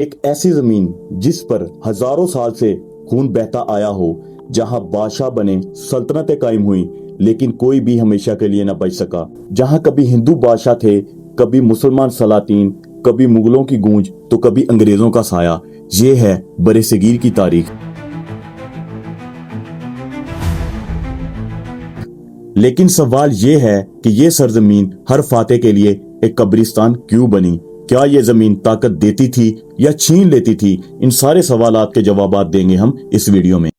ایک ایسی زمین جس پر ہزاروں سال سے خون بہتا آیا ہو، جہاں بادشاہ بنے، سلطنتیں قائم ہوئیں، لیکن کوئی بھی ہمیشہ کے لیے نہ بچ سکا، جہاں کبھی ہندو بادشاہ تھے، کبھی مسلمان سلاطین، کبھی مغلوں کی گونج تو کبھی انگریزوں کا سایہ۔ یہ ہے برصغیر کی تاریخ۔ لیکن سوال یہ ہے کہ یہ سرزمین ہر فاتح کے لیے ایک قبرستان کیوں بنی؟ کیا یہ زمین طاقت دیتی تھی یا چھین لیتی تھی؟ ان سارے سوالات کے جوابات دیں گے ہم اس ویڈیو میں۔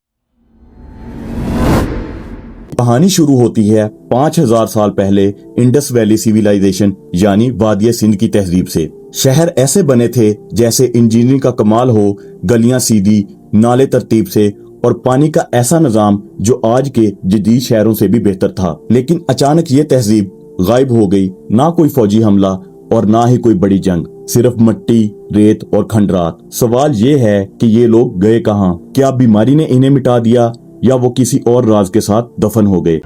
کہانی شروع ہوتی ہے 5000 سال پہلے انڈس ویلی سیویلائزیشن یعنی وادی سندھ کی تہذیب سے۔ شہر ایسے بنے تھے جیسے انجینئرنگ کا کمال ہو، گلیاں سیدھی، نالے ترتیب سے، اور پانی کا ایسا نظام جو آج کے جدید شہروں سے بھی بہتر تھا۔ لیکن اچانک یہ تہذیب غائب ہو گئی، نہ کوئی فوجی حملہ اور نہ ہی کوئی بڑی جنگ، صرف مٹی، ریت اور کھنڈرات۔ سوال یہ ہے کہ یہ لوگ گئے کہاں؟ کیا بیماری نے انہیں مٹا دیا یا وہ کسی اور راز کے ساتھ دفن ہو گئے؟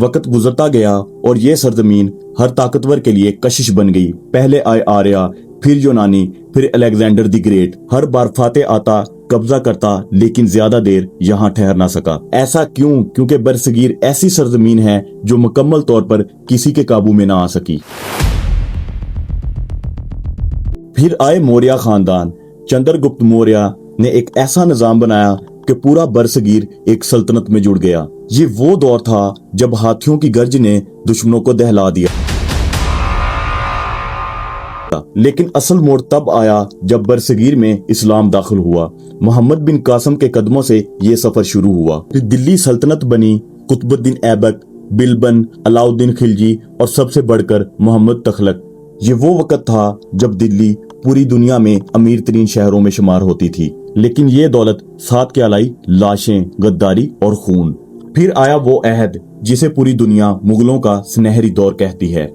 وقت گزرتا گیا اور یہ سرزمین ہر طاقتور کے لیے کشش بن گئی۔ پہلے آئے آریہ، پھر یونانی، پھر الیگزینڈر دی گریٹ۔ ہر بار فاتح آتا، قبضہ کرتا، لیکن زیادہ دیر یہاں ٹھہر نہ سکا۔ ایسا کیوں؟ کیونکہ برصغیر ایسی سرزمین ہے جو مکمل طور پر کسی کے قابو میں نہ آ سکی۔ پھر آئے موریہ خاندان۔ چندر گپت موریہ نے ایک ایسا نظام بنایا کہ پورا برصغیر ایک سلطنت میں جڑ گیا۔ یہ وہ دور تھا جب ہاتھیوں کی گرج نے دشمنوں کو دہلا دیا۔ لیکن اصل موڑ تب آیا جب برصغیر میں اسلام داخل ہوا۔ محمد بن قاسم کے قدموں سے یہ سفر شروع ہوا۔ پھر دلی سلطنت بنی، قطب الدین ایبک، بلبن، علاؤالدین خلجی اور سب سے بڑھ کر محمد تغلق۔ یہ وہ وقت تھا جب دلی پوری دنیا میں امیر ترین شہروں میں شمار ہوتی تھی، لیکن یہ دولت ساتھ کیا لائی؟ لاشیں، غداری اور خون۔ پھر آیا وہ عہد جسے پوری دنیا مغلوں کا سنہری دور کہتی ہے۔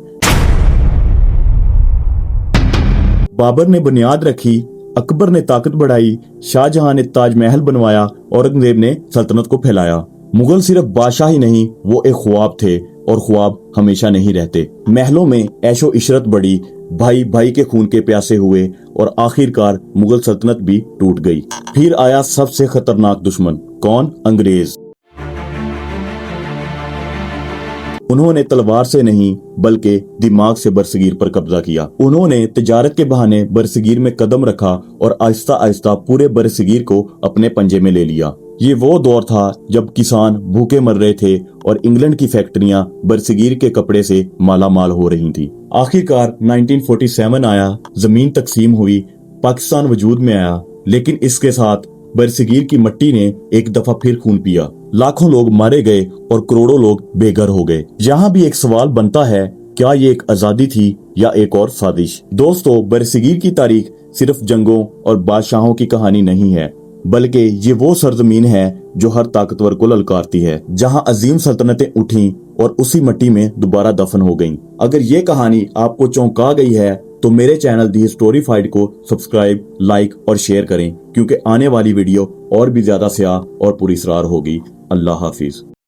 بابر نے بنیاد رکھی، اکبر نے طاقت بڑھائی، شاہ جہاں نے تاج محل بنوایا، اورنگزیب نے سلطنت کو پھیلایا۔ مغل صرف بادشاہ ہی نہیں، وہ ایک خواب تھے، اور خواب ہمیشہ نہیں رہتے۔ محلوں میں عیش و عشرت بڑھی، بھائی بھائی کے خون کے پیاسے ہوئے، اور آخر کار مغل سلطنت بھی ٹوٹ گئی۔ پھر آیا سب سے خطرناک دشمن، کون؟ انگریز۔ انہوں نے تلوار سے نہیں بلکہ دماغ سے برصغیر پر قبضہ کیا۔ انہوں نے تجارت کے بہانے برصغیر میں قدم رکھا اور آہستہ آہستہ پورے برصغیر کو اپنے پنجے میں لے لیا۔ یہ وہ دور تھا جب کسان بھوکے مر رہے تھے اور انگلینڈ کی فیکٹریاں برصغیر کے کپڑے سے مالا مال ہو رہی تھیں۔ آخر کار 1947 آیا، زمین تقسیم ہوئی، پاکستان وجود میں آیا، لیکن اس کے ساتھ برصغیر کی مٹی نے ایک دفعہ پھر خون پیا۔ لاکھوں لوگ مارے گئے اور کروڑوں لوگ بے گھر ہو گئے۔ یہاں بھی ایک سوال بنتا ہے، کیا یہ ایک آزادی تھی یا ایک اور سازش؟ دوستو، برصغیر کی تاریخ صرف جنگوں اور بادشاہوں کی کہانی نہیں ہے، بلکہ یہ وہ سرزمین ہے جو ہر طاقتور کو للکارتی ہے، جہاں عظیم سلطنتیں اٹھیں اور اسی مٹی میں دوبارہ دفن ہو گئیں۔ اگر یہ کہانی آپ کو چونکا گئی ہے تو میرے چینل دی ہسٹوریفائیڈ کو سبسکرائب، لائک اور شیئر کریں، کیونکہ آنے والی ویڈیو اور بھی زیادہ سیاہ اور پراسرار ہوگی۔ اللہ حافظ۔